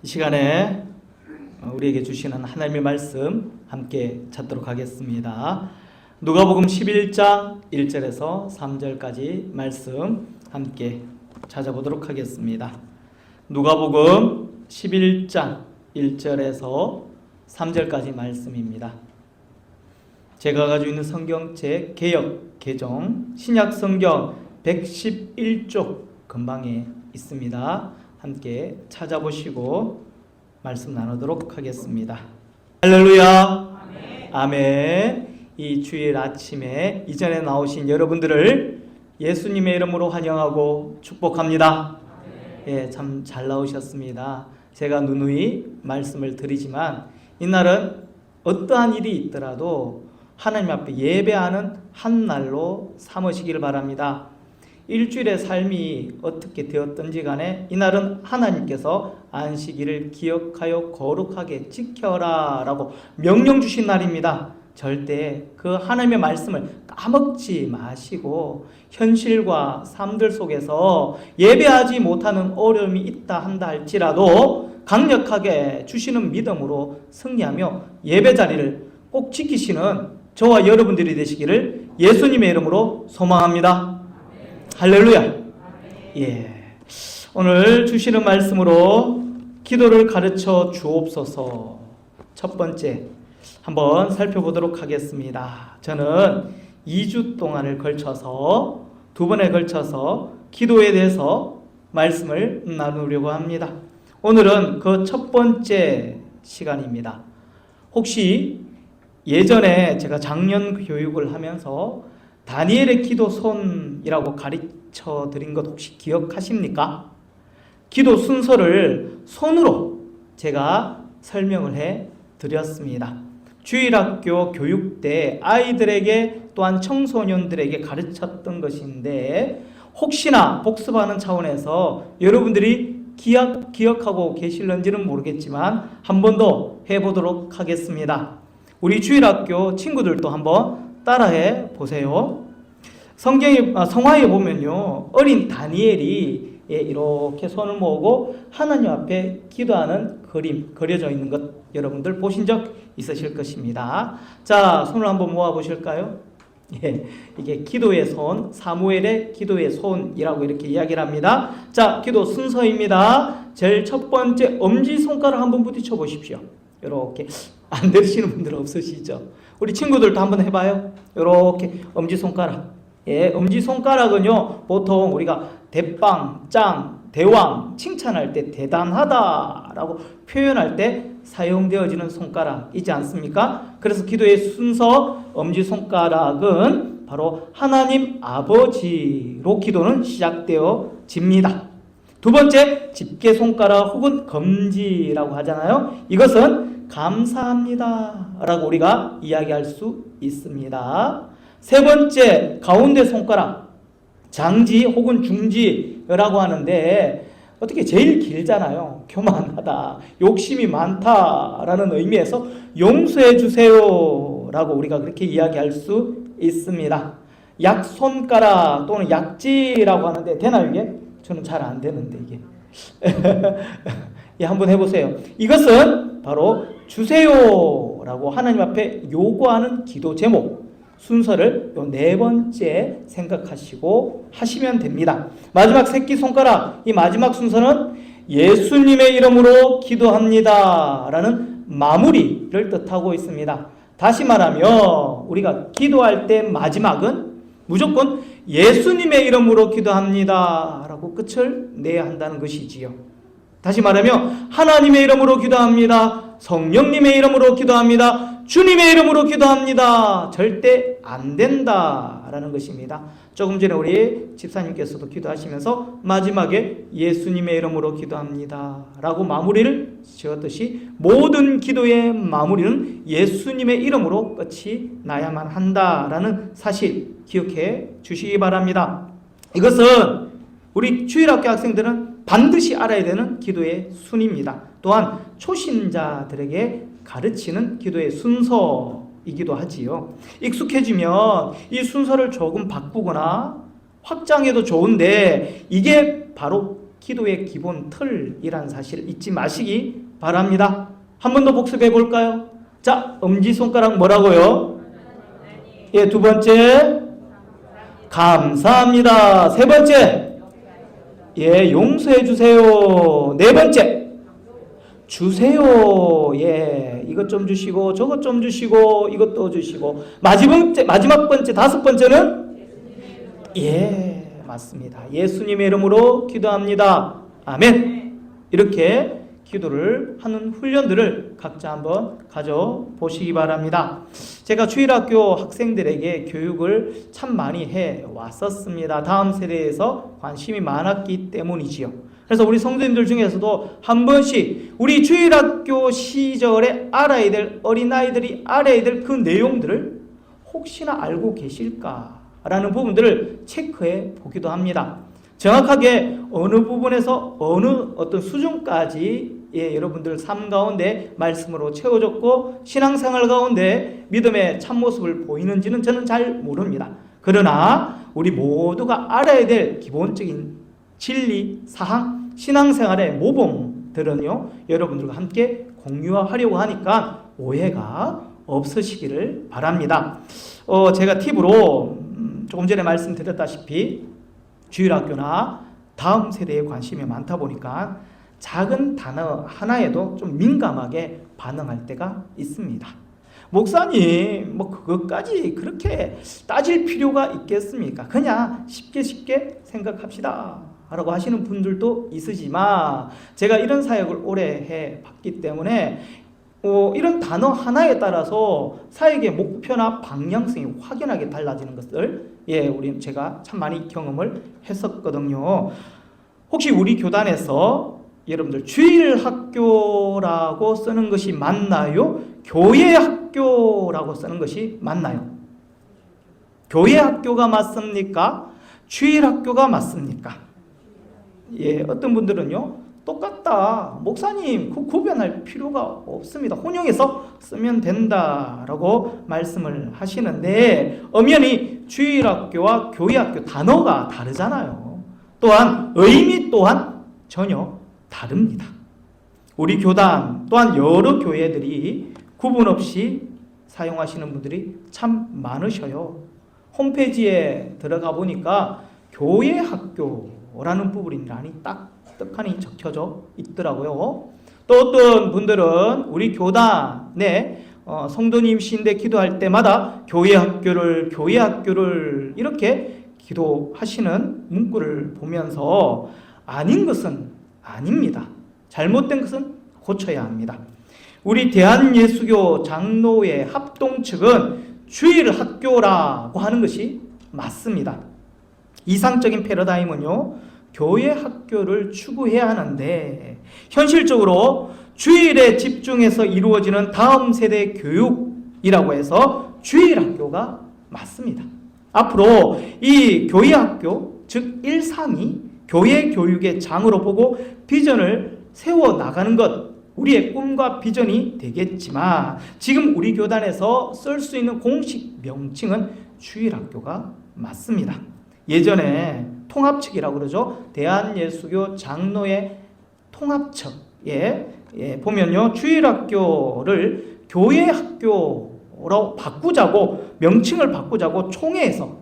이 시간에 우리에게 주시는 하나님의 말씀 함께 찾도록 하겠습니다. 누가복음 11장 1절에서 3절까지 말씀 함께 찾아보도록 하겠습니다. 누가복음 11장 1절에서 3절까지 말씀입니다. 제가 가지고 있는 성경책 개역 개정 신약 성경 111쪽 근방에 있습니다. 함께 찾아보시고 말씀 나누도록 하겠습니다. 할렐루야. 아멘. 아멘. 이 주일 아침에 이전에 나오신 여러분들을 예수님의 이름으로 환영하고 축복합니다. 예, 참 잘 나오셨습니다. 제가 누누이 말씀을 드리지만 이날은 어떠한 일이 있더라도 하나님 앞에 예배하는 한 날로 삼으시길 바랍니다. 일주일의 삶이 어떻게 되었든지 간에 이날은 하나님께서 안식일을 기억하여 거룩하게 지켜라 라고 명령 주신 날입니다. 절대 그 하나님의 말씀을 까먹지 마시고 현실과 삶들 속에서 예배하지 못하는 어려움이 있다 한다 할지라도 강력하게 주시는 믿음으로 승리하며 예배 자리를 꼭 지키시는 저와 여러분들이 되시기를 예수님의 이름으로 소망합니다. 할렐루야. 예. 오늘 주시는 말씀으로 기도를 가르쳐 주옵소서. 첫 번째 한번 살펴보도록 하겠습니다. 저는 2주 동안을 걸쳐서 두 번에 걸쳐서 기도에 대해서 말씀을 나누려고 합니다. 오늘은 그 첫 번째 시간입니다. 혹시 예전에 제가 작년 교육을 하면서 다니엘의 기도 손이라고 가르쳐 드린 것 혹시 기억하십니까? 기도 순서를 손으로 제가 설명을 해 드렸습니다. 주일학교 교육 때 아이들에게 또한 청소년들에게 가르쳤던 것인데 혹시나 복습하는 차원에서 여러분들이 기억하고 계실런지는 모르겠지만 한 번 더 해보도록 하겠습니다. 우리 주일학교 친구들도 한번 따라해 보세요. 성화에 보면요, 어린 다니엘이 이렇게 손을 모으고 하나님 앞에 기도하는 그림 그려져 있는 것 여러분들 보신 적 있으실 것입니다. 자, 손을 한번 모아 보실까요? 예, 이게 기도의 손, 사무엘의 기도의 손이라고 이렇게 이야기를 합니다. 자, 기도 순서입니다. 제일 첫 번째 엄지손가락 한번 부딪혀 보십시오. 이렇게 안 되시는 분들 없으시죠? 우리 친구들도 한번 해봐요. 이렇게 엄지손가락. 예, 엄지손가락은요, 보통 우리가 대빵, 짱, 대왕 칭찬할 때 대단하다라고 표현할 때 사용되어지는 손가락이지 않습니까? 그래서 기도의 순서 엄지손가락은 바로 하나님 아버지로 기도는 시작되어집니다. 두 번째 집게손가락 혹은 검지라고 하잖아요. 이것은 감사합니다 라고 우리가 이야기할 수 있습니다. 세 번째 가운데 손가락 장지 혹은 중지라고 하는데 어떻게 제일 길잖아요. 교만하다, 욕심이 많다라는 의미에서 용서해 주세요 라고 우리가 그렇게 이야기할 수 있습니다. 약손가락 또는 약지라고 하는데 되나요 이게? 저는 잘 안 되는데 이게 예, 한번 해보세요. 이것은 바로 주세요라고 하나님 앞에 요구하는 기도 제목 순서를 요 네 번째 생각하시고 하시면 됩니다. 마지막 새끼손가락, 이 마지막 순서는 예수님의 이름으로 기도합니다 라는 마무리를 뜻하고 있습니다. 다시 말하면 우리가 기도할 때 마지막은 무조건 예수님의 이름으로 기도합니다 라고 끝을 내야 한다는 것이지요. 다시 말하면 하나님의 이름으로 기도합니다, 성령님의 이름으로 기도합니다, 주님의 이름으로 기도합니다 절대 안 된다라는 것입니다. 조금 전에 우리 집사님께서도 기도하시면서 마지막에 예수님의 이름으로 기도합니다 라고 마무리를 지었듯이 모든 기도의 마무리는 예수님의 이름으로 끝이 나야만 한다라는 사실 기억해 주시기 바랍니다. 이것은 우리 주일학교 학생들은 반드시 알아야 되는 기도의 순입니다. 또한 초신자들에게 가르치는 기도의 순서이기도 하지요. 익숙해지면 이 순서를 조금 바꾸거나 확장해도 좋은데 이게 바로 기도의 기본 틀이란 사실 잊지 마시기 바랍니다. 한 번 더 복습해 볼까요? 자, 엄지손가락 뭐라고요? 예, 두 번째 감사합니다. 세 번째 예, 용서해 주세요. 네 번째 주세요. 예, 이것 좀 주시고 저것 좀 주시고 이것도 주시고 마지막 번째 다섯 번째는 예, 맞습니다. 예수님의 이름으로 기도합니다. 아멘. 이렇게 기도를 하는 훈련들을 각자 한번 가져보시기 바랍니다. 제가 주일학교 학생들에게 교육을 참 많이 해왔었습니다. 다음 세대에서 관심이 많았기 때문이지요. 그래서 우리 성도님들 중에서도 한 번씩 우리 주일학교 시절에 알아야 될, 어린아이들이 알아야 될 그 내용들을 혹시나 알고 계실까라는 부분들을 체크해 보기도 합니다. 정확하게 어느 부분에서 어느 어떤 수준까지 예, 여러분들 삶 가운데 말씀으로 채워졌고 신앙생활 가운데 믿음의 참모습을 보이는지는 저는 잘 모릅니다. 그러나 우리 모두가 알아야 될 기본적인 진리, 사항, 신앙생활의 모범들은요, 여러분들과 함께 공유하려고 하니까 오해가 없으시기를 바랍니다. 제가 팁으로 조금 전에 말씀드렸다시피 주일학교나 다음 세대에 관심이 많다 보니까 작은 단어 하나에도 좀 민감하게 반응할 때가 있습니다. 목사님, 뭐 그것까지 그렇게 따질 필요가 있겠습니까? 그냥 쉽게 생각합시다 라고 하시는 분들도 있으지만 제가 이런 사역을 오래 해봤기 때문에 이런 단어 하나에 따라서 사역의 목표나 방향성이 확연하게 달라지는 것을 제가 참 많이 경험을 했었거든요. 혹시 우리 교단에서 여러분들 주일학교라고 쓰는 것이 맞나요? 교회학교라고 쓰는 것이 맞나요? 교회학교가 맞습니까? 주일학교가 맞습니까? 예, 어떤 분들은요, 똑같다. 목사님, 그 구별할 필요가 없습니다. 혼용해서 쓰면 된다라고 말씀을 하시는데 엄연히 주일학교와 교회학교 단어가 다르잖아요. 또한 의미 또한 전혀 다릅니다. 우리 교단 또한 여러 교회들이 구분 없이 사용하시는 분들이 참 많으셔요. 홈페이지에 들어가 보니까 교회학교라는 부분이라니 딱 떡하니 적혀져 있더라고요. 또 어떤 분들은 우리 교단에 성도님이신데 기도할 때마다 교회학교를 이렇게 기도하시는 문구를 보면서 아닌 것은 아닙니다. 잘못된 것은 고쳐야 합니다. 우리 대한예수교 장로회 합동 측은 주일학교라고 하는 것이 맞습니다. 이상적인 패러다임은요, 교회 학교를 추구해야 하는데 현실적으로 주일에 집중해서 이루어지는 다음 세대 교육이라고 해서 주일학교가 맞습니다. 앞으로 이 교회 학교, 즉 132 교회 교육의 장으로 보고 비전을 세워나가는 것, 우리의 꿈과 비전이 되겠지만 지금 우리 교단에서 쓸 수 있는 공식 명칭은 주일학교가 맞습니다. 예전에 통합측이라고 그러죠. 대한예수교 장로회 통합측에 보면요, 주일학교를 교회학교로 바꾸자고, 명칭을 바꾸자고 총회에서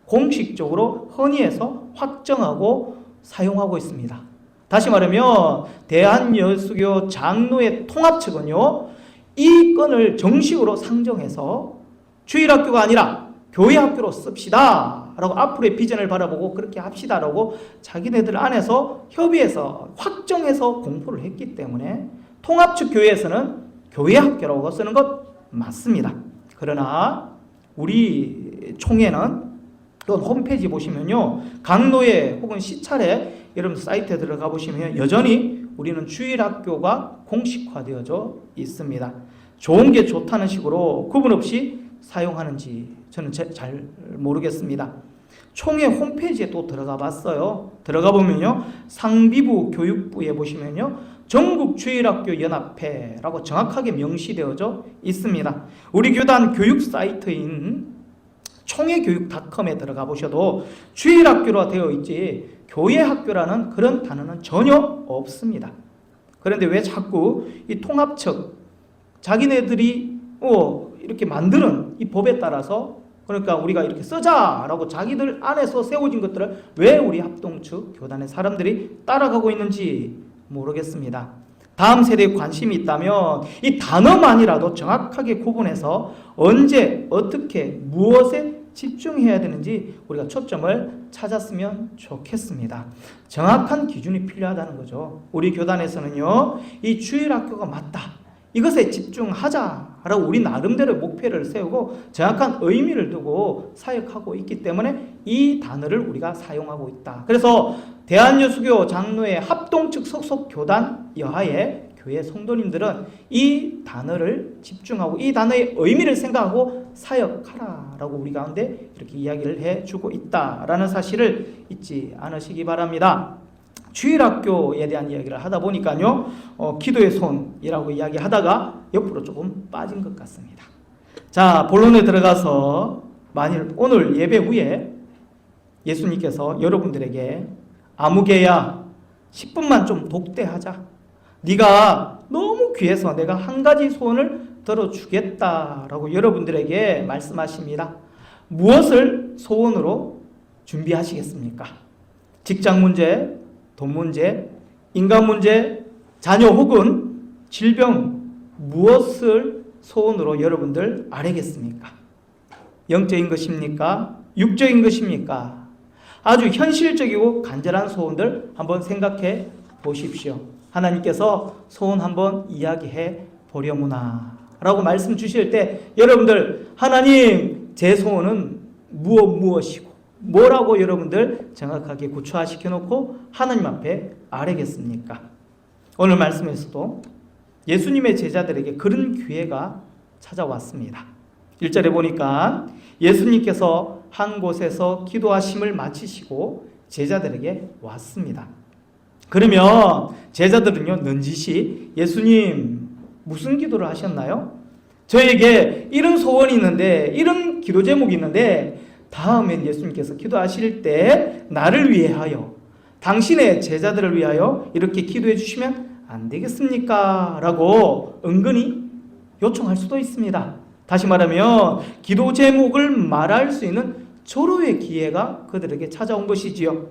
공식적으로 헌의해서 확정하고 사용하고 있습니다. 다시 말하면 대한예수교 장로회 통합측은요, 이 건을 정식으로 상정해서 주일학교가 아니라 교회학교로 씁시다 라고 앞으로의 비전을 바라보고 그렇게 합시다 라고 자기네들 안에서 협의해서 확정해서 공포를 했기 때문에 통합측 교회에서는 교회학교라고 쓰는 것 맞습니다. 그러나 우리 총회는 또 홈페이지 보시면요, 강로회 혹은 시찰에 여러분 사이트에 들어가 보시면 여전히 우리는 주일학교가 공식화되어져 있습니다. 좋은 게 좋다는 식으로 구분 없이 사용하는지 저는 잘 모르겠습니다. 총회 홈페이지에 또 들어가 봤어요. 들어가 보면요, 상비부 교육부에 보시면요, 전국주일학교연합회라고 정확하게 명시되어져 있습니다. 우리 교단 교육 사이트인 총회교육.com에 들어가 보셔도 주일학교로 되어 있지 교회 학교라는 그런 단어는 전혀 없습니다. 그런데 왜 자꾸 이 통합청, 자기네들이 이렇게 만드는 이 법에 따라서, 그러니까 우리가 이렇게 쓰자라고 자기들 안에서 세워진 것들을 왜 우리 합동측 교단의 사람들이 따라가고 있는지 모르겠습니다. 다음 세대에 관심이 있다면 이 단어만이라도 정확하게 구분해서 언제, 어떻게, 무엇에 집중해야 되는지 우리가 초점을 찾았으면 좋겠습니다. 정확한 기준이 필요하다는 거죠. 우리 교단에서는요, 이 주일학교가 맞다, 이것에 집중하자라고 우리 나름대로 목표를 세우고 정확한 의미를 두고 사역하고 있기 때문에 이 단어를 우리가 사용하고 있다. 그래서 대한여수교 장로회 합동측 소속 교단 여하의 교회 성도님들은 이 단어를 집중하고 이 단어의 의미를 생각하고 사역하라라고 우리 가운데 이렇게 이야기를 해주고 있다라는 사실을 잊지 않으시기 바랍니다. 주일학교에 대한 이야기를 하다 보니까요, 기도의 손이라고 이야기하다가 옆으로 조금 빠진 것 같습니다. 자, 본론에 들어가서 만일 오늘 예배 후에 예수님께서 여러분들에게 아무개야 10분만 좀 독대하자, 네가 너무 귀해서 내가 한 가지 소원을 들어주겠다라고 여러분들에게 말씀하십니다. 무엇을 소원으로 준비하시겠습니까? 직장 문제, 돈 문제, 인간 문제, 자녀 혹은 질병, 무엇을 소원으로 여러분들 아뢰겠습니까? 영적인 것입니까? 육적인 것입니까? 아주 현실적이고 간절한 소원들 한번 생각해 보십시오. 하나님께서 소원 한번 이야기해 보려무나 라고 말씀 주실 때 여러분들, 하나님 제 소원은 무엇이고 뭐라고 여러분들 정확하게 구체화시켜 놓고 하나님 앞에 아뢰겠습니까? 오늘 말씀에서도 예수님의 제자들에게 그런 기회가 찾아왔습니다. 1절에 보니까 예수님께서 한 곳에서 기도하심을 마치시고 제자들에게 왔습니다. 그러면 제자들은요, 넌지시 예수님 무슨 기도를 하셨나요? 저에게 이런 소원이 있는데, 이런 기도 제목이 있는데 다음엔 예수님께서 기도하실 때 나를 위하여, 당신의 제자들을 위하여 이렇게 기도해 주시면 안 되겠습니까? 라고 은근히 요청할 수도 있습니다. 다시 말하면 기도 제목을 말할 수 있는 절호의 기회가 그들에게 찾아온 것이지요.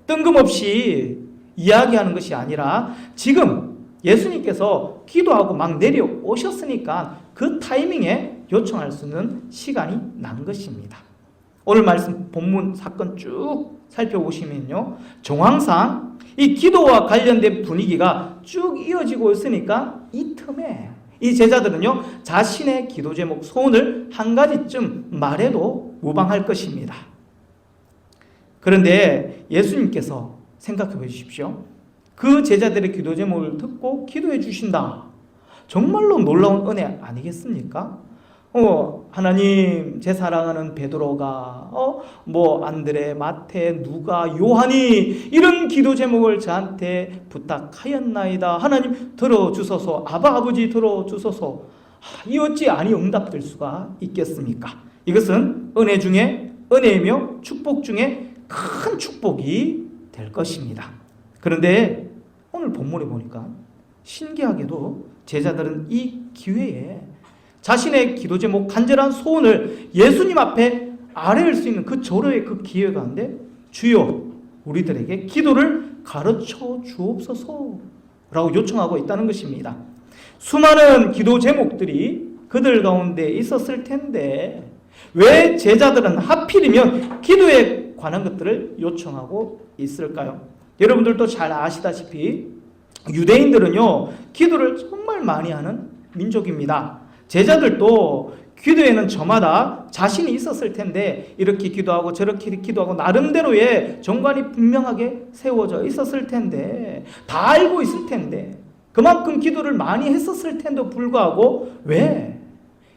뜬금없이 이야기하는 것이 아니라 지금 예수님께서 기도하고 막 내려오셨으니까 그 타이밍에 요청할 수 있는 시간이 난 것입니다. 오늘 말씀 본문 사건 쭉 살펴보시면요, 정황상 이 기도와 관련된 분위기가 쭉 이어지고 있으니까 이 틈에 이 제자들은요, 자신의 기도 제목, 소원을 한 가지쯤 말해도 무방할 것입니다. 그런데 예수님께서 생각해 보십시오. 그 제자들의 기도 제목을 듣고 기도해 주신다. 정말로 놀라운 은혜 아니겠습니까? 하나님, 제 사랑하는 베드로가 안드레, 마태, 누가, 요한이 이런 기도 제목을 저한테 부탁하였나이다. 하나님 들어주소서. 아버지 들어주소서. 이 어찌 아니 응답될 수가 있겠습니까? 이것은 은혜 중에 은혜이며 축복 중에 큰 축복이 될 것입니다. 그런데 오늘 본문에 보니까 신기하게도 제자들은 이 기회에 자신의 기도 제목, 간절한 소원을 예수님 앞에 아뢰을 수 있는 그 절호의 그 기회 가운데 주여 우리들에게 기도를 가르쳐 주옵소서 라고 요청하고 있다는 것입니다. 수많은 기도 제목들이 그들 가운데 있었을 텐데 왜 제자들은 하필이면 기도에 관한 것들을 요청하고 있을까요? 여러분들도 잘 아시다시피 유대인들은요, 기도를 정말 많이 하는 민족입니다. 제자들도 기도에는 저마다 자신이 있었을 텐데 이렇게 기도하고 저렇게 기도하고 나름대로의 정관이 분명하게 세워져 있었을 텐데, 다 알고 있을 텐데, 그만큼 기도를 많이 했었을 텐데도 불구하고 왜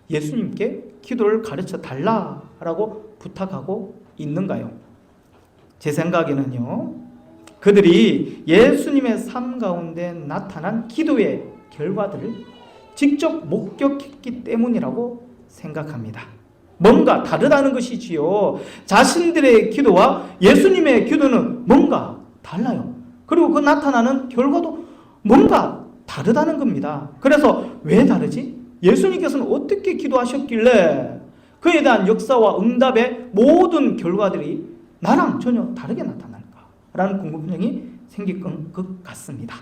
예수님께 기도를 가르쳐 달라라고 부탁하고 있는가요? 제 생각에는요, 그들이 예수님의 삶 가운데 나타난 기도의 결과들을 직접 목격했기 때문이라고 생각합니다. 뭔가 다르다는 것이지요. 자신들의 기도와 예수님의 기도는 뭔가 달라요. 그리고 그 나타나는 결과도 뭔가 다르다는 겁니다. 그래서 왜 다르지? 예수님께서는 어떻게 기도하셨길래 그에 대한 역사와 응답의 모든 결과들이 나랑 전혀 다르게 나타날까? 라는 궁금증이 생길 것 같습니다.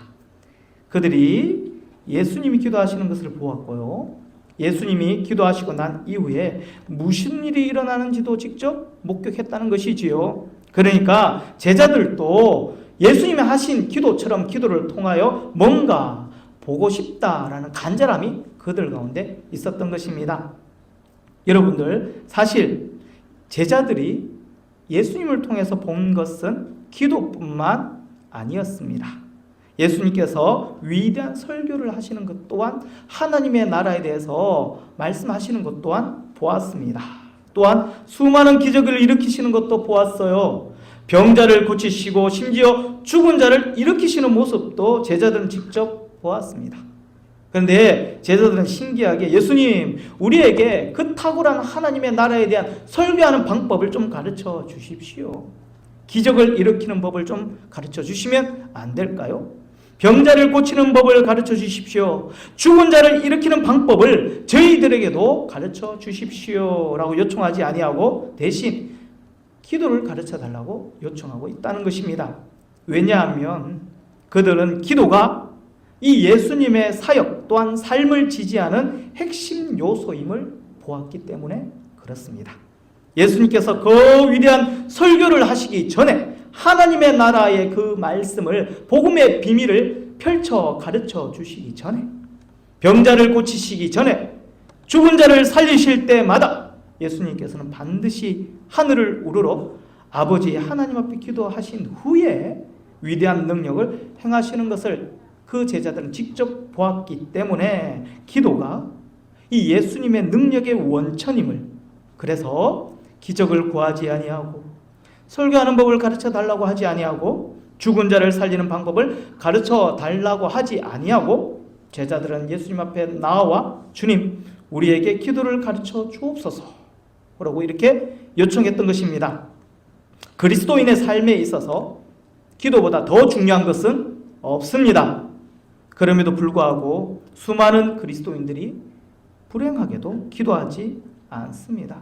그들이 예수님이 기도하시는 것을 보았고요. 예수님이 기도하시고 난 이후에 무슨 일이 일어나는지도 직접 목격했다는 것이지요. 그러니까 제자들도 예수님이 하신 기도처럼 기도를 통하여 뭔가 보고 싶다라는 간절함이 그들 가운데 있었던 것입니다. 여러분들, 사실 제자들이 예수님을 통해서 본 것은 기도뿐만 아니었습니다. 예수님께서 위대한 설교를 하시는 것 또한, 하나님의 나라에 대해서 말씀하시는 것 또한 보았습니다. 또한 수많은 기적을 일으키시는 것도 보았어요. 병자를 고치시고 심지어 죽은 자를 일으키시는 모습도 제자들은 직접 보았습니다. 그런데 제자들은 신기하게 예수님, 우리에게 그 탁월한 하나님의 나라에 대한 설교하는 방법을 좀 가르쳐 주십시오. 기적을 일으키는 법을 좀 가르쳐 주시면 안 될까요? 병자를 고치는 법을 가르쳐 주십시오. 죽은 자를 일으키는 방법을 저희들에게도 가르쳐 주십시오 라고 요청하지 아니하고 대신 기도를 가르쳐 달라고 요청하고 있다는 것입니다. 왜냐하면 그들은 기도가 이 예수님의 사역 또한 삶을 지지하는 핵심 요소임을 보았기 때문에 그렇습니다. 예수님께서 그 위대한 설교를 하시기 전에 하나님의 나라의 그 말씀을, 복음의 비밀을 펼쳐 가르쳐 주시기 전에, 병자를 고치시기 전에, 죽은 자를 살리실 때마다 예수님께서는 반드시 하늘을 우러러 아버지 하나님 앞에 기도하신 후에 위대한 능력을 행하시는 것을 그 제자들은 직접 보았기 때문에 기도가 이 예수님의 능력의 원천임을, 그래서 기적을 구하지 아니하고 설교하는 법을 가르쳐 달라고 하지 아니하고 죽은 자를 살리는 방법을 가르쳐 달라고 하지 아니하고 제자들은 예수님 앞에 나와 주님, 우리에게 기도를 가르쳐 주옵소서 라고 이렇게 요청했던 것입니다. 그리스도인의 삶에 있어서 기도보다 더 중요한 것은 없습니다. 그럼에도 불구하고 수많은 그리스도인들이 불행하게도 기도하지 않습니다.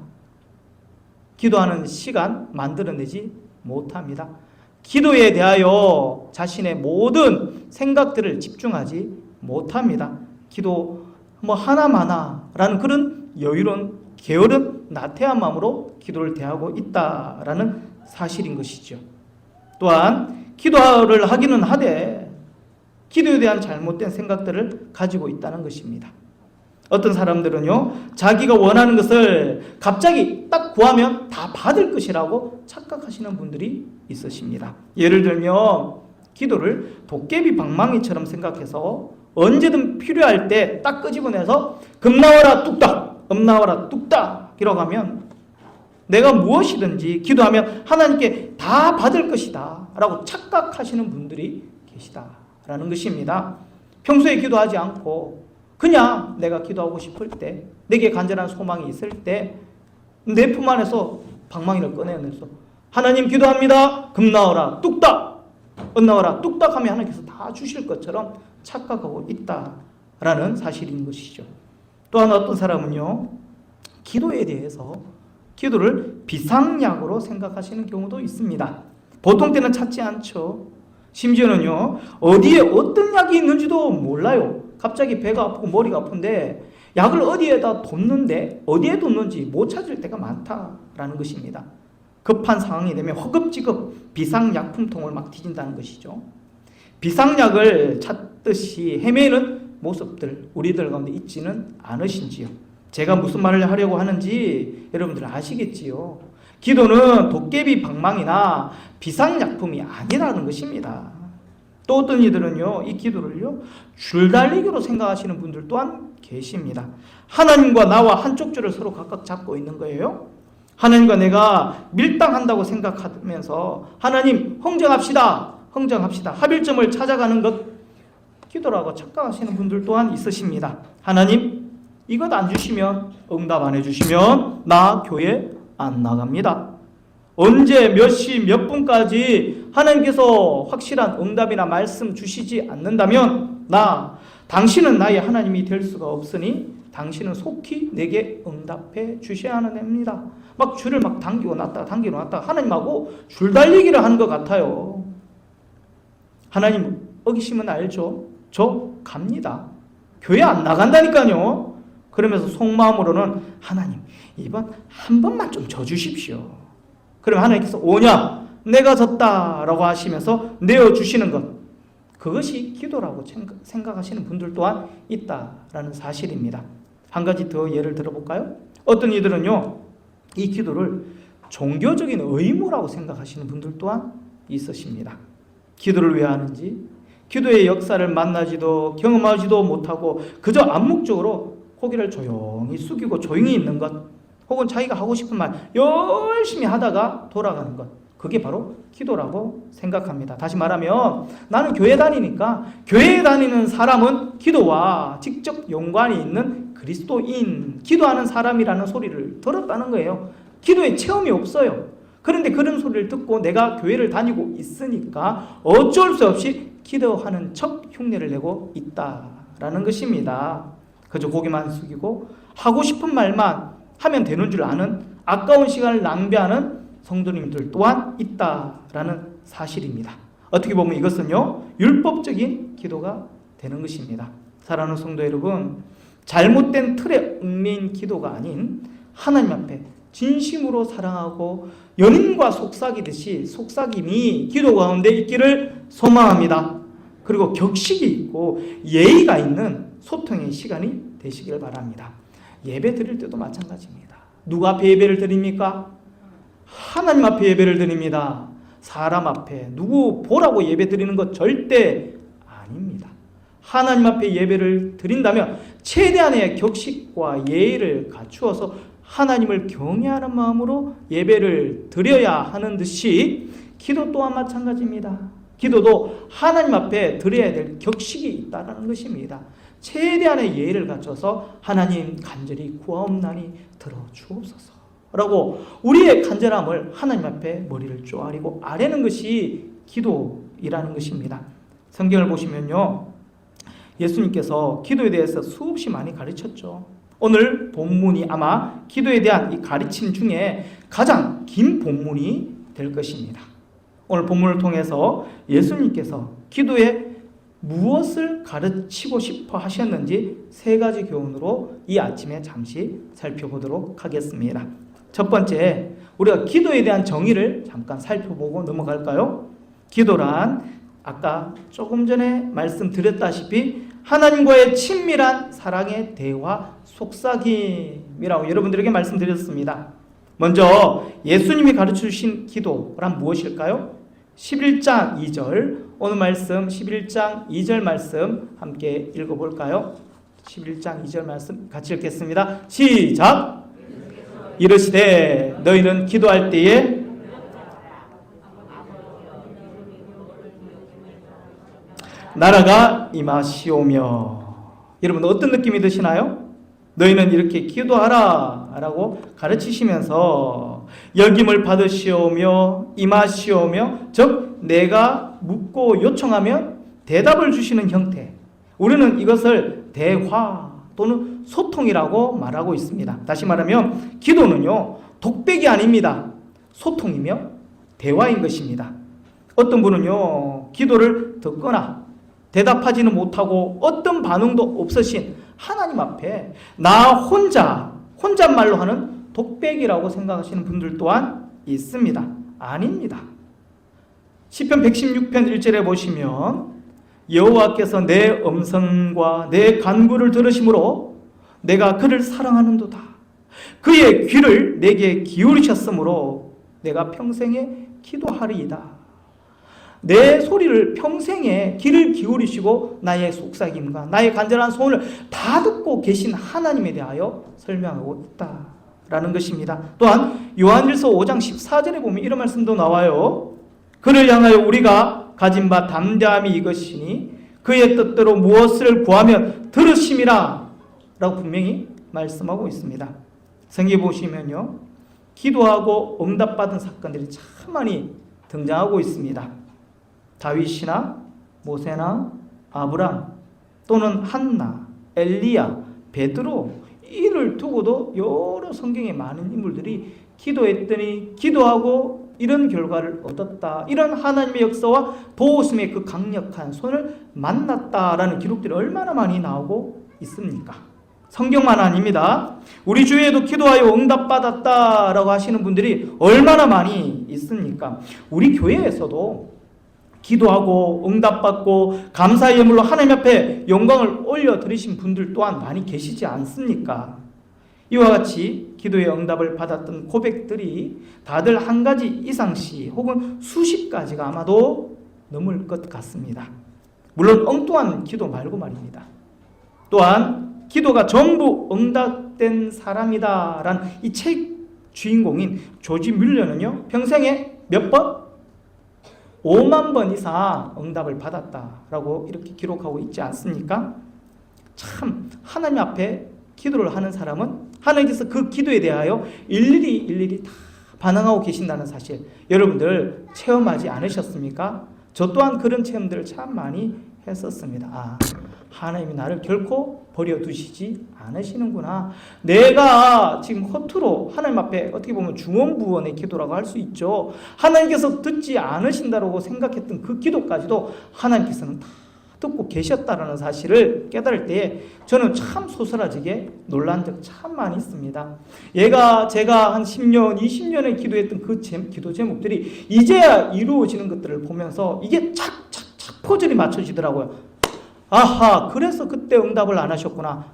기도하는 시간 만들어내지 못합니다. 기도에 대하여 자신의 모든 생각들을 집중하지 못합니다. 기도 하나마나라는 그런 여유로운 게으른 나태한 마음으로 기도를 대하고 있다라는 사실인 것이죠. 또한 기도를 하기는 하되 기도에 대한 잘못된 생각들을 가지고 있다는 것입니다. 어떤 사람들은요, 자기가 원하는 것을 갑자기 딱 구하면 다 받을 것이라고 착각하시는 분들이 있으십니다. 예를 들면 기도를 도깨비 방망이처럼 생각해서 언제든 필요할 때 딱 끄집어내서 금 나와라 뚝딱, 금 나와라 뚝딱 이라고 하면 내가 무엇이든지 기도하면 하나님께 다 받을 것이다 라고 착각하시는 분들이 계시다라는 것입니다. 평소에 기도하지 않고 그냥 내가 기도하고 싶을 때, 내게 간절한 소망이 있을 때 내 품 안에서 방망이를 꺼내내서 하나님 기도합니다. 금 나와라 뚝딱, 은 나와라 뚝딱 하면 하나님께서 다 주실 것처럼 착각하고 있다라는 사실인 것이죠. 또한 어떤 사람은요, 기도에 대해서 기도를 비상약으로 생각하시는 경우도 있습니다. 보통 때는 찾지 않죠. 심지어는요, 어디에 어떤 약이 있는지도 몰라요. 갑자기 배가 아프고 머리가 아픈데 약을 어디에다 뒀는데 어디에 뒀는지 못 찾을 때가 많다라는 것입니다. 급한 상황이 되면 허겁지겁 비상약품통을 막 뒤진다는 것이죠. 비상약을 찾듯이 헤매는 모습들 우리들 가운데 있지는 않으신지요? 제가 무슨 말을 하려고 하는지 여러분들 아시겠지요? 기도는 도깨비 방망이나 비상약품이 아니라는 것입니다. 또 어떤 이들은요, 이 기도를요, 줄달리기로 생각하시는 분들 또한 계십니다. 하나님과 나와 한쪽 줄을 서로 각각 잡고 있는 거예요. 하나님과 내가 밀당한다고 생각하면서 하나님 흥정합시다, 합일점을 찾아가는 것 기도라고 착각하시는 분들 또한 있으십니다. 하나님 이것 안 주시면, 응답 안 해주시면 나 교회 안 나갑니다. 언제 몇 시 몇 분까지 하나님께서 확실한 응답이나 말씀 주시지 않는다면 당신은 나의 하나님이 될 수가 없으니 당신은 속히 내게 응답해 주셔야 하는 겁니다. 막 줄을 막 당기고 놨다가 하나님하고 줄달리기를 하는 것 같아요. 하나님 어기시면 알죠? 저 갑니다. 교회 안 나간다니까요. 그러면서 속마음으로는 하나님 이번 한 번만 좀 져주십시오. 그러면 하나님께서 오냐 내가 졌다라고 하시면서 내어주시는 것, 그것이 기도라고 생각하시는 분들 또한 있다라는 사실입니다. 한 가지 더 예를 들어볼까요? 어떤 이들은요 이 기도를 종교적인 의무라고 생각하시는 분들 또한 있으십니다. 기도를 왜 하는지, 기도의 역사를 만나지도 경험하지도 못하고 그저 암묵적으로 고개를 조용히 숙이고 조용히 있는 것, 혹은 자기가 하고 싶은 말 열심히 하다가 돌아가는 것, 그게 바로 기도라고 생각합니다. 다시 말하면 나는 교회 다니니까 교회에 다니는 사람은 기도와 직접 연관이 있는 그리스도인, 기도하는 사람이라는 소리를 들었다는 거예요. 기도에 체험이 없어요. 그런데 그런 소리를 듣고 내가 교회를 다니고 있으니까 어쩔 수 없이 기도하는 척 흉내를 내고 있다라는 것입니다. 그저 고개만 숙이고 하고 싶은 말만 하면 되는 줄 아는, 아까운 시간을 낭비하는 성도님들 또한 있다라는 사실입니다. 어떻게 보면 이것은요 율법적인 기도가 되는 것입니다. 사랑하는 성도 여러분, 잘못된 틀에 얽매인 기도가 아닌 하나님 앞에 진심으로 사랑하고 연인과 속삭이듯이 속삭임이 기도 가운데 있기를 소망합니다. 그리고 격식이 있고 예의가 있는 소통의 시간이 되시길 바랍니다. 예배 드릴 때도 마찬가지입니다. 누구 앞에 예배를 드립니까? 하나님 앞에 예배를 드립니다. 사람 앞에 누구 보라고 예배 드리는 것 절대 아닙니다. 하나님 앞에 예배를 드린다면 최대한의 격식과 예의를 갖추어서 하나님을 경외하는 마음으로 예배를 드려야 하는 듯이 기도 또한 마찬가지입니다. 기도도 하나님 앞에 드려야 될 격식이 있다는 것입니다. 최대한의 예의를 갖춰서 하나님 간절히 구하옵나니 들어주옵소서 라고 우리의 간절함을 하나님 앞에 머리를 쪼아리고 아뢰는 것이 기도이라는 것입니다. 성경을 보시면요 예수님께서 기도에 대해서 수없이 많이 가르쳤죠. 오늘 본문이 아마 기도에 대한 이 가르침 중에 가장 긴 본문이 될 것입니다. 오늘 본문을 통해서 예수님께서 기도에 무엇을 가르치고 싶어 하셨는지 세 가지 교훈으로 이 아침에 잠시 살펴보도록 하겠습니다. 첫 번째, 우리가 기도에 대한 정의를 잠깐 살펴보고 넘어갈까요? 기도란 아까 조금 전에 말씀드렸다시피 하나님과의 친밀한 사랑의 대화 속삭임이라고 여러분들에게 말씀드렸습니다. 먼저 예수님이 가르쳐주신 기도란 무엇일까요? 11장 2절, 오늘 말씀 11장 2절 말씀 함께 읽어볼까요? 11장 2절 말씀 같이 읽겠습니다. 시작! 이르시되 너희는 기도할 때에 나라가 임하시오며. 여러분 어떤 느낌이 드시나요? 너희는 이렇게 기도하라 라고 가르치시면서 여김을 받으시오며 임하시오며, 즉 내가 묻고 요청하면 대답을 주시는 형태, 우리는 이것을 대화 또는 소통이라고 말하고 있습니다. 다시 말하면 기도는요 독백이 아닙니다. 소통이며 대화인 것입니다. 어떤 분은요 기도를 듣거나 대답하지는 못하고 어떤 반응도 없으신 하나님 앞에 나 혼잣말로 하는 독백이라고 생각하시는 분들 또한 있습니다. 아닙니다. 시편 116편 1절에 보시면 여호와께서 내 음성과 내 간구를 들으심으로 내가 그를 사랑하는도다. 그의 귀를 내게 기울이셨으므로 내가 평생에 기도하리이다. 내 소리를 평생에 귀를 기울이시고 나의 속삭임과 나의 간절한 소원을 다 듣고 계신 하나님에 대하여 설명하고 있다라는 것입니다. 또한 요한일서 5장 14절에 보면 이런 말씀도 나와요. 그를 향하여 우리가 가진 바 담대함이 이것이니 그의 뜻대로 무엇을 구하면 들으심이라 라고 분명히 말씀하고 있습니다. 성경에 보시면요 기도하고 응답받은 사건들이 참 많이 등장하고 있습니다. 다윗이나 모세나 아브람 또는 한나, 엘리야, 베드로 이를 두고도 여러 성경에 많은 인물들이 기도했더니 기도하고 이런 결과를 얻었다. 이런 하나님의 역사와 도우심의 그 강력한 손을 만났다라는 기록들이 얼마나 많이 나오고 있습니까? 성경만 아닙니다. 우리 주위에도 기도하여 응답받았다라고 하시는 분들이 얼마나 많이 있습니까? 우리 교회에서도 기도하고 응답받고 감사의 예물로 하나님 앞에 영광을 올려드리신 분들 또한 많이 계시지 않습니까? 이와 같이 기도의 응답을 받았던 고백들이 다들 한 가지 이상씩 혹은 수십 가지가 아마도 넘을 것 같습니다. 물론 엉뚱한 기도 말고 말입니다. 또한 기도가 전부 응답된 사람이다라는 이 책 주인공인 조지 뮬러는요, 평생에 몇 번? 5만 번 이상 응답을 받았다라고 이렇게 기록하고 있지 않습니까? 참 하나님 앞에 기도를 하는 사람은 하나님께서 그 기도에 대하여 일일이 다 반응하고 계신다는 사실, 여러분들 체험하지 않으셨습니까? 저 또한 그런 체험들을 참 많이 했었습니다. 하나님이 나를 결코 버려두시지 않으시는구나. 내가 지금 허투루 하나님 앞에 어떻게 보면 중언부언의 기도라고 할 수 있죠. 하나님께서 듣지 않으신다고 생각했던 그 기도까지도 하나님께서는 다 듣고 계셨다라는 사실을 깨달을 때에 저는 참 소스라지게 놀란 적 참 많이 있습니다. 제가 한 10년, 20년에 기도했던 그 기도 제목들이 이제야 이루어지는 것들을 보면서 이게 착착착 퍼즐이 맞춰지더라고요. 아하, 그래서 그때 응답을 안 하셨구나.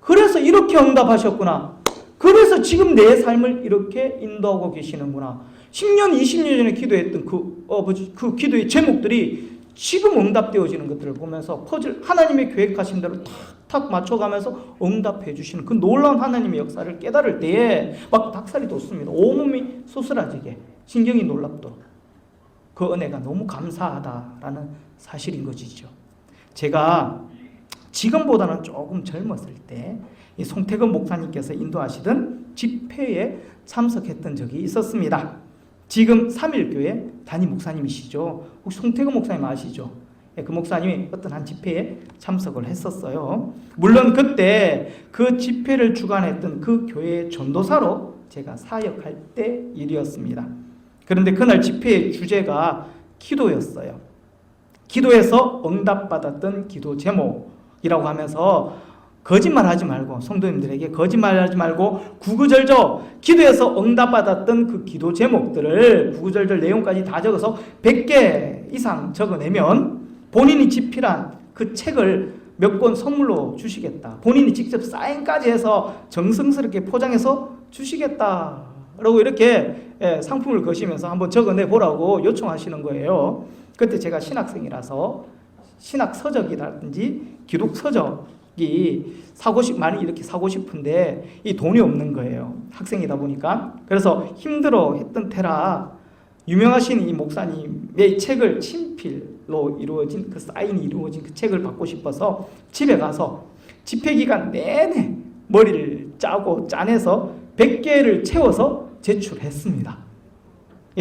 그래서 이렇게 응답하셨구나. 그래서 지금 내 삶을 이렇게 인도하고 계시는구나. 10년, 20년 전에 기도했던 그 기도의 제목들이 지금 응답되어지는 것들을 보면서 퍼즐, 하나님의 계획하신 대로 탁탁 맞춰가면서 응답해 주시는 그 놀라운 하나님의 역사를 깨달을 때에 막 닭살이 돋습니다. 온몸이 소스라지게 신경이 놀랍도록 그 은혜가 너무 감사하다라는 사실인 것이죠. 제가 지금보다는 조금 젊었을 때 이 송태근 목사님께서 인도하시던 집회에 참석했던 적이 있었습니다. 지금 3일교회 담임 목사님이시죠. 혹시 송태근 목사님 아시죠? 그 목사님이 어떤 한 집회에 참석을 했었어요. 물론 그때 그 집회를 주관했던 그 교회의 전도사로 제가 사역할 때 일이었습니다. 그런데 그날 집회의 주제가 기도였어요. 기도에서 응답받았던 기도 제목이라고 하면서 거짓말하지 말고, 성도님들에게 거짓말하지 말고 구구절절 기도에서 응답받았던 그 기도 제목들을 구구절절 내용까지 다 적어서 100개 이상 적어내면 본인이 집필한 그 책을 몇 권 선물로 주시겠다. 본인이 직접 사인까지 해서 정성스럽게 포장해서 주시겠다라고 이렇게 상품을 거시면서 한번 적어내 보라고 요청하시는 거예요. 그때 제가 신학생이라서 신학 서적이라든지 기독 서적이 많이 이렇게 사고 싶은데 이 돈이 없는 거예요. 학생이다 보니까. 그래서 힘들어 했던 테라 유명하신 이 목사님의 책을 친필로 이루어진 그 사인이 이루어진 그 책을 받고 싶어서 집에 가서 집회 기간 내내 머리를 짜고 짜내서 100개를 채워서 제출했습니다.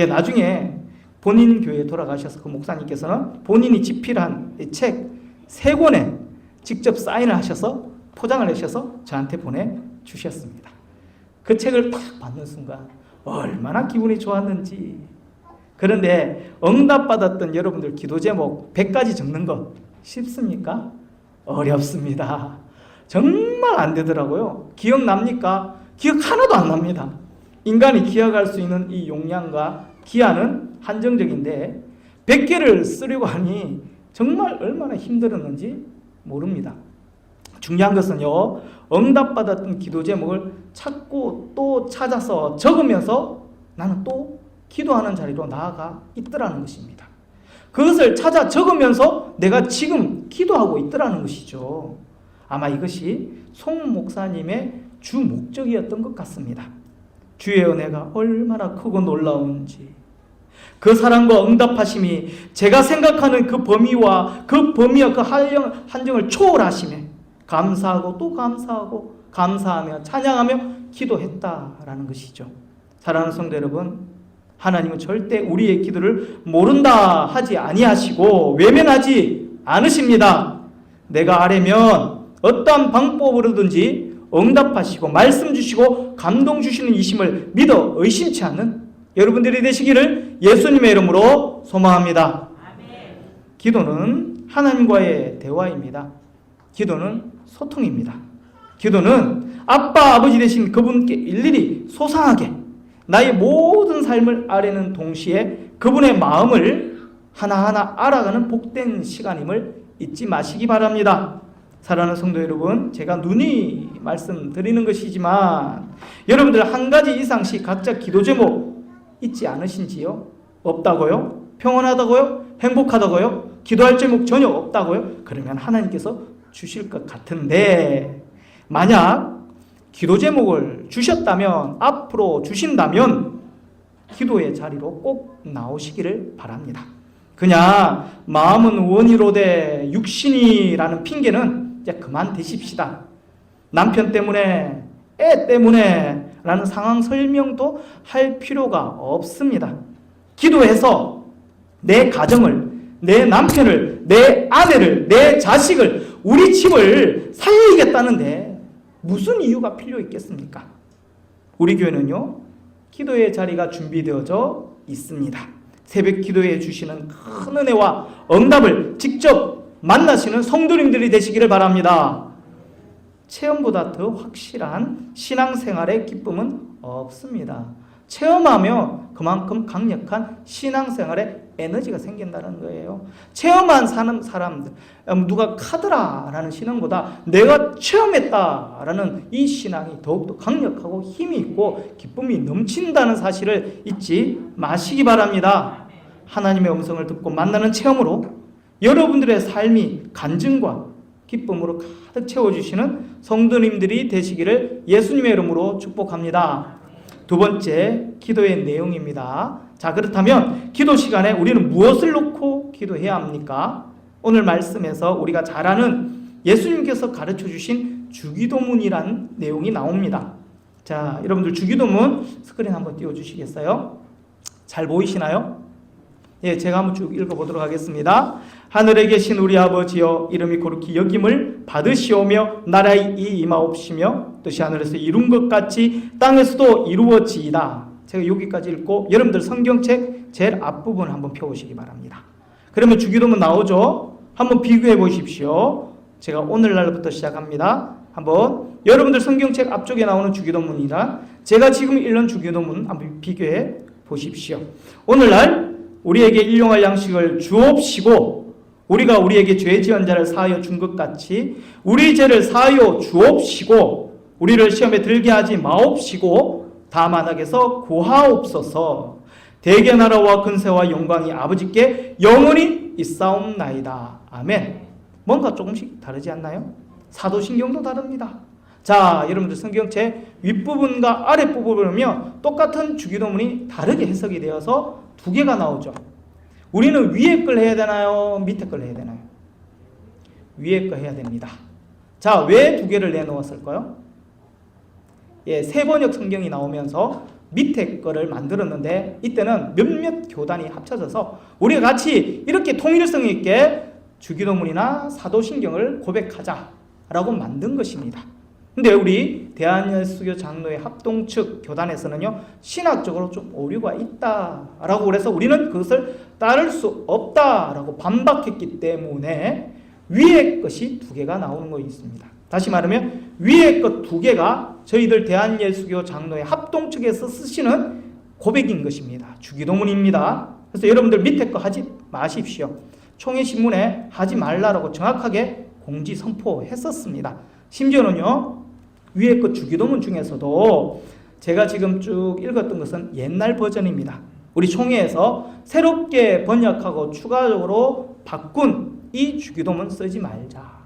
나중에 본인 교회에 돌아가셔서 그 목사님께서는 본인이 집필한 책 3권에 직접 사인을 하셔서 포장을 하셔서 저한테 보내주셨습니다. 그 책을 딱 받는 순간 얼마나 기분이 좋았는지. 그런데 응답받았던 여러분들 기도 제목 100가지 적는 것 쉽습니까? 어렵습니다. 정말 안 되더라고요. 기억납니까? 기억 하나도 안 납니다. 인간이 기억할 수 있는 이 용량과 기한은 한정적인데 100개를 쓰려고 하니 정말 얼마나 힘들었는지 모릅니다. 중요한 것은요, 응답받았던 기도 제목을 찾고 또 찾아서 적으면서 나는 또 기도하는 자리로 나아가 있더라는 것입니다. 그것을 찾아 적으면서 내가 지금 기도하고 있더라는 것이죠. 아마 이것이 송 목사님의 주 목적이었던 것 같습니다. 주의 은혜가 얼마나 크고 놀라운지, 그 사랑과 응답하심이 제가 생각하는 그 범위와 그 한정을 초월하심에 감사하고 또 감사하고 감사하며 찬양하며 기도했다라는 것이죠. 사랑하는 성도 여러분, 하나님은 절대 우리의 기도를 모른다 하지 아니하시고 외면하지 않으십니다. 내가 아뢰면 어떠한 방법으로든지 응답하시고 말씀 주시고 감동 주시는 이심을 믿어 의심치 않는 여러분들이 되시기를 예수님의 이름으로 소망합니다. 아멘. 기도는 하나님과의 대화입니다. 기도는 소통입니다. 기도는 아빠 아버지 되신 그분께 일일이 소상하게 나의 모든 삶을 아뢰는 동시에 그분의 마음을 하나하나 알아가는 복된 시간임을 잊지 마시기 바랍니다. 사랑하는 성도 여러분, 제가 누이 말씀드리는 것이지만 여러분들 한 가지 이상씩 각자 기도 제목 있지 않으신지요? 없다고요? 평온하다고요? 행복하다고요? 기도할 제목 전혀 없다고요? 그러면 하나님께서 주실 것 같은데, 만약 기도 제목을 주셨다면, 앞으로 주신다면 기도의 자리로 꼭 나오시기를 바랍니다. 그냥 마음은 원이로되 육신이라는 핑계는 이제 그만 대십시다. 남편 때문에, 애 때문에 라는 상황 설명도 할 필요가 없습니다. 기도해서 내 가정을, 내 남편을, 내 아내를, 내 자식을, 우리 집을 살리겠다는데 무슨 이유가 필요 있겠습니까? 우리 교회는요, 기도의 자리가 준비되어져 있습니다. 새벽 기도해 주시는 큰 은혜와 응답을 직접 만나시는 성도님들이 되시기를 바랍니다. 체험보다 더 확실한 신앙생활의 기쁨은 없습니다. 체험하며 그만큼 강력한 신앙생활의 에너지가 생긴다는 거예요. 체험한 사는 사람들, 누가 카더라라는 신앙보다 내가 체험했다라는 이 신앙이 더욱더 강력하고 힘이 있고 기쁨이 넘친다는 사실을 잊지 마시기 바랍니다. 하나님의 음성을 듣고 만나는 체험으로 여러분들의 삶이 간증과 기쁨으로 가득 채워주시는 성도님들이 되시기를 예수님의 이름으로 축복합니다. 두 번째, 기도의 내용입니다. 자, 그렇다면 기도 시간에 우리는 무엇을 놓고 기도해야 합니까? 오늘 말씀에서 우리가 잘 아는 예수님께서 가르쳐 주신 주기도문이라는 내용이 나옵니다. 자, 여러분들 주기도문 스크린 한번 띄워주시겠어요? 잘 보이시나요? 예, 제가 한번 쭉 읽어보도록 하겠습니다. 하늘에 계신 우리 아버지여, 이름이 거룩히 여김을 받으시오며 나라의 임하옵시며 뜻이 하늘에서 이룬 것 같이 땅에서도 이루어지이다. 제가 여기까지 읽고 여러분들 성경책 제일 앞부분 한번 펴보시기 바랍니다. 그러면 주기도문 나오죠? 한번 비교해 보십시오. 제가 오늘날부터 시작합니다. 한번 여러분들 성경책 앞쪽에 나오는 주기도문이랑 제가 지금 읽는 주기도문 한번 비교해 보십시오. 오늘날 우리에게 일용할 양식을 주옵시고 우리가 우리에게 죄 지은 자를 사하여 준 것 같이 우리 죄를 사하여 주옵시고 우리를 시험에 들게 하지 마옵시고 다만 악에서 구하옵소서. 대개 나라와 근세와 영광이 아버지께 영원히 있사옵나이다. 아멘. 뭔가 조금씩 다르지 않나요? 사도신경도 다릅니다. 자, 여러분들 성경책 윗부분과 아랫부분을 보면 똑같은 주기도문이 다르게 해석이 되어서 두 개가 나오죠. 우리는 위에 걸 해야 되나요? 밑에 걸 해야 되나요? 위에 거 해야 됩니다. 자, 왜 두 개를 내놓았을까요? 예, 세번역 성경이 나오면서 밑에 거를 만들었는데 이때는 몇몇 교단이 합쳐져서 우리가 같이 이렇게 통일성 있게 주기도문이나 사도신경을 고백하자라고 만든 것입니다. 근데 우리 대한예수교 장로회 합동 측 교단에서는요, 신학적으로 좀 오류가 있다라고 그래서 우리는 그것을 따를 수 없다라고 반박했기 때문에 위에 것이 두 개가 나오는 것이 있습니다. 다시 말하면 위에 것 두 개가 저희들 대한예수교 장로회 합동 측에서 쓰시는 고백인 것입니다. 주기도문입니다. 그래서 여러분들 밑에 거 하지 마십시오. 총회 신문에 하지 말라라고 정확하게 공지 선포했었습니다. 심지어는요, 위에 것 주기도문 중에서도 제가 지금 쭉 읽었던 것은 옛날 버전입니다. 우리 총회에서 새롭게 번역하고 추가적으로 바꾼 이 주기도문 쓰지 말자.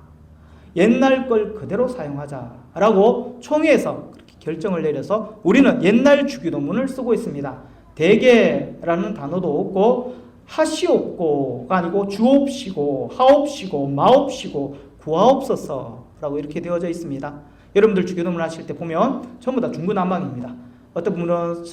옛날 걸 그대로 사용하자라고 총회에서 그렇게 결정을 내려서 우리는 옛날 주기도문을 쓰고 있습니다. 대개라는 단어도 없고 하시옵고가 아니고 주옵시고 하옵시고 마옵시고 구하옵소서라고 이렇게 되어져 있습니다. 여러분들 주기도문 하실 때 보면 전부 다 중구난방입니다. 어떤 분은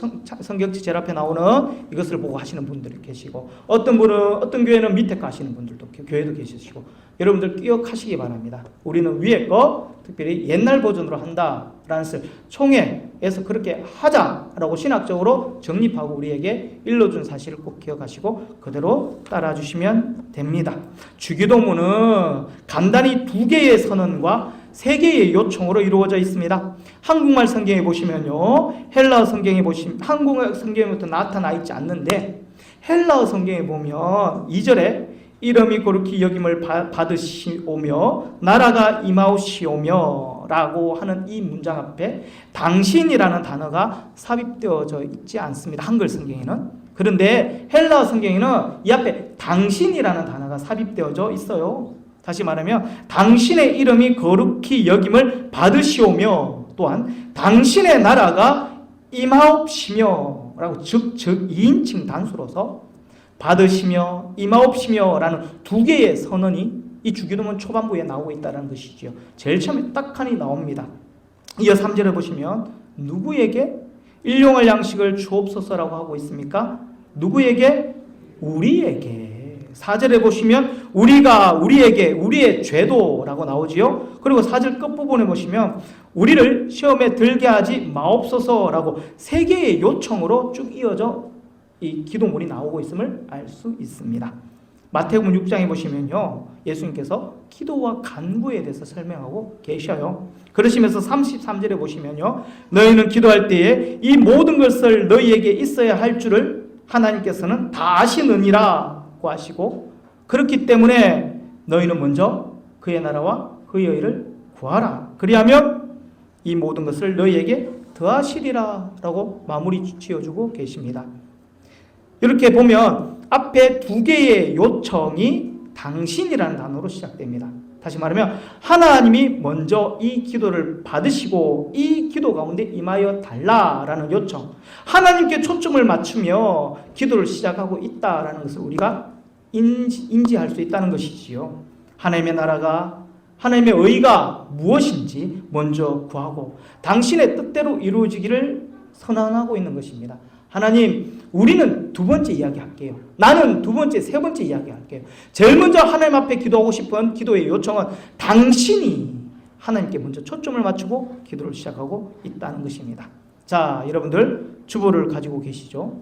성경책 제일 앞에 나오는 이것을 보고 하시는 분들이 계시고, 어떤 분은, 어떤 교회는 밑에 거 하시는 분들도, 교회도 계시고, 여러분들 기억하시기 바랍니다. 우리는 위에 거, 특별히 옛날 버전으로 한다라는 것을 총회에서 그렇게 하자라고 신학적으로 정립하고 우리에게 일러준 사실을 꼭 기억하시고 그대로 따라 주시면 됩니다. 주기도문은 간단히 2개의 선언과 3개의 요청으로 이루어져 있습니다. 한국말 성경에 보시면요, 헬라어 성경에 보시면 한국어 성경에부터 나타나 있지 않는데, 헬라어 성경에 보면 2절에 이름이 거룩히 여김을 받으시오며 나라가 임하오시오며 라고 하는 이 문장 앞에 당신이라는 단어가 삽입되어져 있지 않습니다. 한글 성경에는. 그런데 헬라어 성경에는 이 앞에 당신이라는 단어가 삽입되어져 있어요. 다시 말하면 당신의 이름이 거룩히 여김을 받으시오며 또한 당신의 나라가 임하옵시며 라고 즉 2인칭 단수로서 받으시며 임하옵시며 라는 2개의 선언이 이 주기도문 초반부에 나오고 있다는 것이지요. 제일 처음에 딱 하니 나옵니다. 이어 3절에 보시면 누구에게 일용할 양식을 주옵소서라고 하고 있습니까? 누구에게? 우리에게. 4절에 보시면 우리가 우리에게 우리의 죄도라고 나오지요. 그리고 4절 끝부분에 보시면 우리를 시험에 들게 하지 마옵소서라고 3개의 요청으로 쭉 이어져 이 기도문이 나오고 있음을 알 수 있습니다. 마태복음 6장에 보시면요, 예수님께서 기도와 간구에 대해서 설명하고 계셔요. 그러시면서 33절에 보시면요, 너희는 기도할 때에 이 모든 것을 너희에게 있어야 할 줄을 하나님께서는 다 아시느니라고 하시고, 그렇기 때문에 너희는 먼저 그의 나라와 그의 의를 구하라. 그리하면 이 모든 것을 너희에게 더하시리라 라고 마무리 지어주고 계십니다. 이렇게 보면 앞에 2개의 요청이 당신이라는 단어로 시작됩니다. 다시 말하면 하나님이 먼저 이 기도를 받으시고 이 기도 가운데 임하여 달라라는 요청, 하나님께 초점을 맞추며 기도를 시작하고 있다라는 것을 우리가 인지할 수 있다는 것이지요. 하나님의 나라가, 하나님의 의가 무엇인지 먼저 구하고 당신의 뜻대로 이루어지기를 선언하고 있는 것입니다. 하나님, 우리는 2번째 이야기할게요. 나는 2번째, 3번째 이야기할게요. 제일 먼저 하나님 앞에 기도하고 싶은 기도의 요청은 당신이 하나님께 먼저 초점을 맞추고 기도를 시작하고 있다는 것입니다. 자, 여러분들 주보를 가지고 계시죠?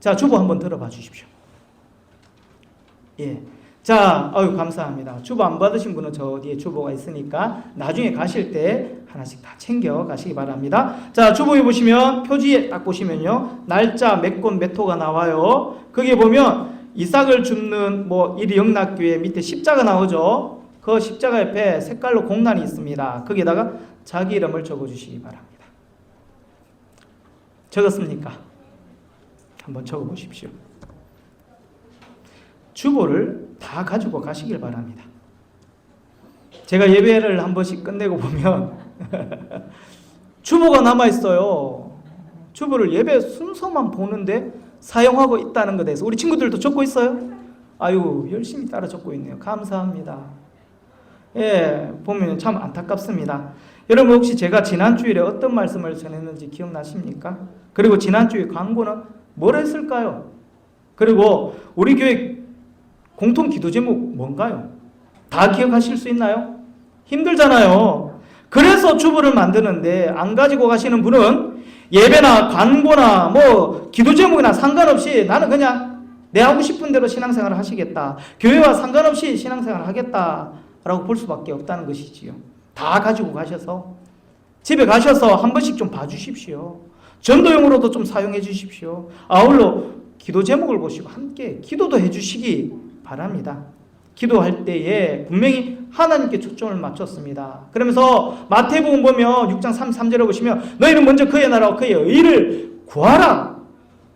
자, 주보 한번 들어봐 주십시오. 예. 자, 감사합니다. 주보 안 받으신 분은 저 뒤에 주보가 있으니까 나중에 가실 때 하나씩 다 챙겨 가시기 바랍니다. 자, 주보에 보시면 표지에 딱 보시면요, 날짜 몇 권 몇 호가 나와요. 거기에 보면 이삭을 줍는 이리 영락교회 밑에 십자가 나오죠. 그 십자가 옆에 색깔로 공란이 있습니다. 거기에다가 자기 이름을 적어주시기 바랍니다. 적었습니까? 한번 적어보십시오. 주보를 다 가지고 가시길 바랍니다. 제가 예배를 한 번씩 끝내고 보면 주보가 남아있어요. 주보를 예배 순서만 보는데 사용하고 있다는 것에 대해서 우리 친구들도 적고 있어요? 아유, 열심히 따라 적고 있네요. 감사합니다. 예, 보면 참 안타깝습니다. 여러분 혹시 제가 지난주일에 어떤 말씀을 전했는지 기억나십니까? 그리고 지난주에 광고는 뭘 했을까요? 그리고 우리 교회 공통 기도 제목 뭔가요? 다 기억하실 수 있나요? 힘들잖아요. 그래서 주보를 만드는데 안 가지고 가시는 분은 예배나 광고나 기도 제목이나 상관없이 나는 그냥 내 하고 싶은 대로 신앙생활을 하시겠다, 교회와 상관없이 신앙생활을 하겠다라고 볼 수밖에 없다는 것이지요. 다 가지고 가셔서 집에 가셔서 한 번씩 좀 봐주십시오. 전도용으로도 좀 사용해 주십시오. 아울러 기도 제목을 보시고 함께 기도도 해주시기 바랍니다. 기도할 때에 분명히 하나님께 초점을 맞췄습니다. 그러면서 마태복음 보면 6장 33절에 보시면 너희는 먼저 그의 나라와 그의 의를 구하라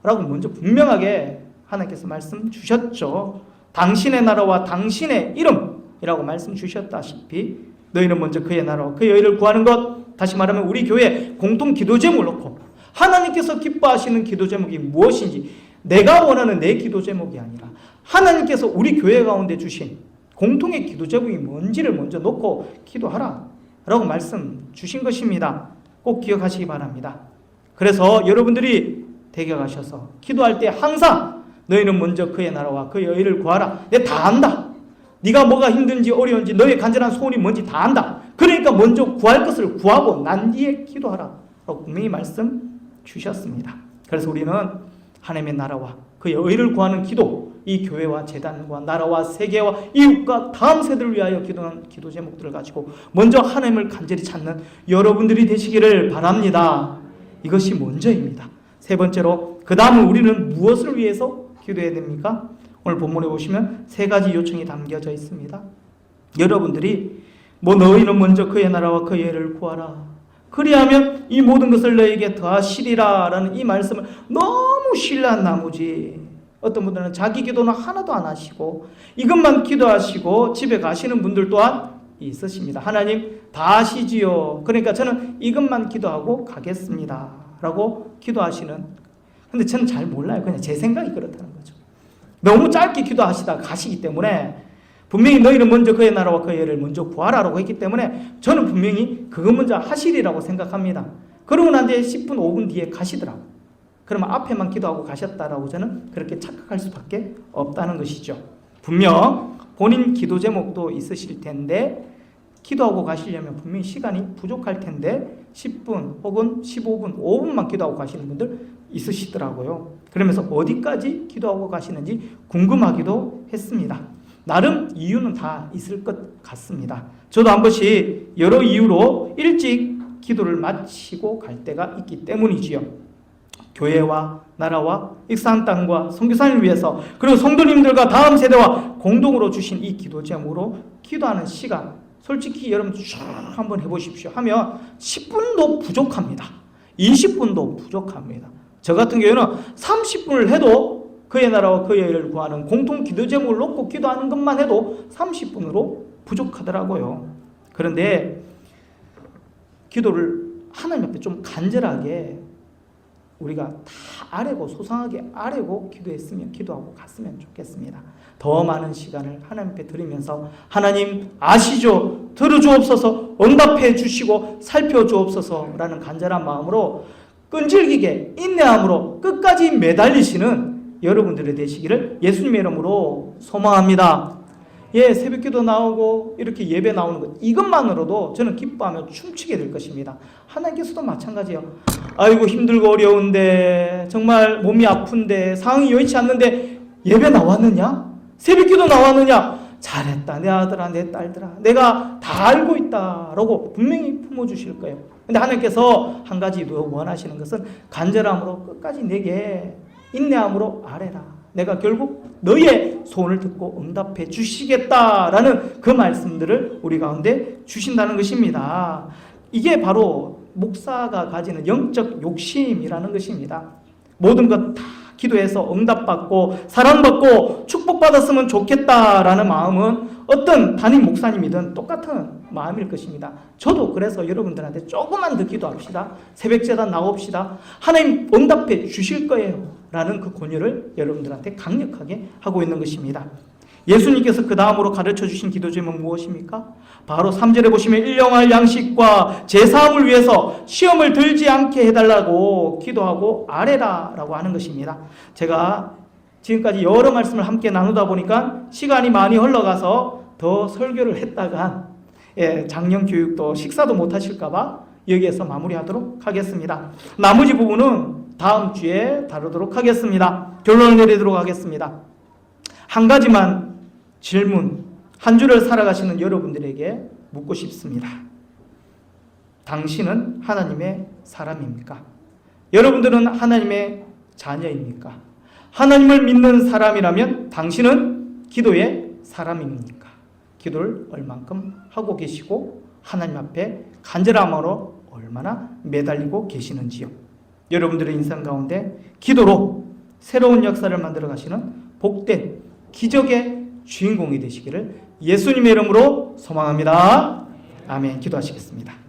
라고 먼저 분명하게 하나님께서 말씀 주셨죠. 당신의 나라와 당신의 이름이라고 말씀 주셨다시피 너희는 먼저 그의 나라와 그의 의를 구하는 것, 다시 말하면 우리 교회 공통 기도 제목을 놓고 하나님께서 기뻐하시는 기도 제목이 무엇인지, 내가 원하는 내 기도 제목이 아니라 하나님께서 우리 교회 가운데 주신 공통의 기도 제목이 뭔지를 먼저 놓고 기도하라 라고 말씀 주신 것입니다. 꼭 기억하시기 바랍니다. 그래서 여러분들이 댁에 가셔서 기도할 때 항상 너희는 먼저 그의 나라와 그의 의를 구하라. 내가 다 안다. 네가 뭐가 힘든지 어려운지 너의 간절한 소원이 뭔지 다 안다. 그러니까 먼저 구할 것을 구하고 난 뒤에 기도하라 라고 분명히 말씀 주셨습니다. 그래서 우리는 하나님의 나라와 그의 의를 구하는 기도, 이 교회와 재단과 나라와 세계와 이웃과 다음 세대를 위하여 기도하는 기도 제목들을 가지고 먼저 하나님을 간절히 찾는 여러분들이 되시기를 바랍니다. 이것이 먼저입니다. 세 번째로, 그 다음은 우리는 무엇을 위해서 기도해야 됩니까? 오늘 본문에 보시면 세 가지 요청이 담겨져 있습니다. 여러분들이 너희는 먼저 그의 나라와 그의 의를 구하라. 그리하면 이 모든 것을 너에게 더하시리라 라는 이 말씀을 너무 신뢰한 나머지 어떤 분들은 자기 기도는 하나도 안 하시고 이것만 기도하시고 집에 가시는 분들 또한 있으십니다. 하나님 다 하시지요. 그러니까 저는 이것만 기도하고 가겠습니다 라고 기도하시는, 근데 저는 잘 몰라요. 그냥 제 생각이 그렇다는 거죠. 너무 짧게 기도하시다 가시기 때문에, 분명히 너희는 먼저 그의 나라와 그의 의를 먼저 구하라라고 했기 때문에 저는 분명히 그거 먼저 하시리라고 생각합니다. 그러고 난 뒤에 10분 5분 뒤에 가시더라고요. 그러면 앞에만 기도하고 가셨다라고 저는 그렇게 착각할 수밖에 없다는 것이죠. 분명 본인 기도 제목도 있으실 텐데 기도하고 가시려면 분명히 시간이 부족할 텐데 10분 혹은 15분, 5분만 기도하고 가시는 분들 있으시더라고요. 그러면서 어디까지 기도하고 가시는지 궁금하기도 했습니다. 나름 이유는 다 있을 것 같습니다. 저도 한 번씩 여러 이유로 일찍 기도를 마치고 갈 때가 있기 때문이지요. 교회와 나라와 익산 땅과 선교사님을 위해서, 그리고 성도님들과 다음 세대와 공동으로 주신 이 기도 제목으로 기도하는 시간, 솔직히 여러분 쭉 한번 해보십시오. 하면 10분도 부족합니다. 20분도 부족합니다. 저 같은 경우는 30분을 해도 그의 나라와 그의 의를 구하는 공통 기도 제목을 놓고 기도하는 것만 해도 30분으로 부족하더라고요. 그런데 기도를 하나님 앞에 좀 간절하게 우리가 다 아뢰고 소상하게 아뢰고 기도하고 갔으면 좋겠습니다. 더 많은 시간을 하나님 앞에 드리면서 하나님 아시죠? 들어주옵소서, 응답해 주시고 살펴주옵소서 라는 간절한 마음으로 끈질기게 인내함으로 끝까지 매달리시는 여러분들이 되시기를 예수님의 이름으로 소망합니다. 새벽기도 나오고 이렇게 예배 나오는 것, 이것만으로도 저는 기뻐하며 춤추게 될 것입니다. 하나님께서도 마찬가지예요. 아이고 힘들고 어려운데, 정말 몸이 아픈데, 상황이 여의치 않는데 예배 나왔느냐? 새벽기도 나왔느냐? 잘했다 내 아들아 내 딸들아, 내가 다 알고 있다 라고 분명히 품어주실 거예요. 근데 하나님께서 한 가지 더 원하시는 것은 간절함으로 끝까지 내게 인내함으로 아뢰라. 내가 결국 너의 소원을 듣고 응답해 주시겠다라는 그 말씀들을 우리 가운데 주신다는 것입니다. 이게 바로 목사가 가지는 영적 욕심이라는 것입니다. 모든 것 다 기도해서 응답받고 사랑받고 축복받았으면 좋겠다라는 마음은 어떤 담임 목사님이든 똑같은 마음일 것입니다. 저도 그래서 여러분들한테 조금만 더 기도합시다. 새벽제단 나옵시다. 하나님 응답해 주실 거예요 라는 그 권유를 여러분들한테 강력하게 하고 있는 것입니다. 예수님께서 그 다음으로 가르쳐 주신 기도 제목은 무엇입니까? 바로 3절에 보시면 일용할 양식과 제사함을 위해서 시험을 들지 않게 해달라고 기도하고 아뢰라 라고 하는 것입니다. 제가 지금까지 여러 말씀을 함께 나누다 보니까 시간이 많이 흘러가서 더 설교를 했다가 작년 교육도 식사도 못 하실까봐 여기에서 마무리하도록 하겠습니다. 나머지 부분은 다음 주에 다루도록 하겠습니다. 결론을 내리도록 하겠습니다. 한 가지만 질문, 한 주를 살아가시는 여러분들에게 묻고 싶습니다. 당신은 하나님의 사람입니까? 여러분들은 하나님의 자녀입니까? 하나님을 믿는 사람이라면 당신은 기도의 사람입니까? 기도를 얼만큼 하고 계시고 하나님 앞에 간절함으로 얼마나 매달리고 계시는지요. 여러분들의 인생 가운데 기도로 새로운 역사를 만들어 가시는 복된 기적의 주인공이 되시기를 예수님의 이름으로 소망합니다. 아멘. 기도하시겠습니다.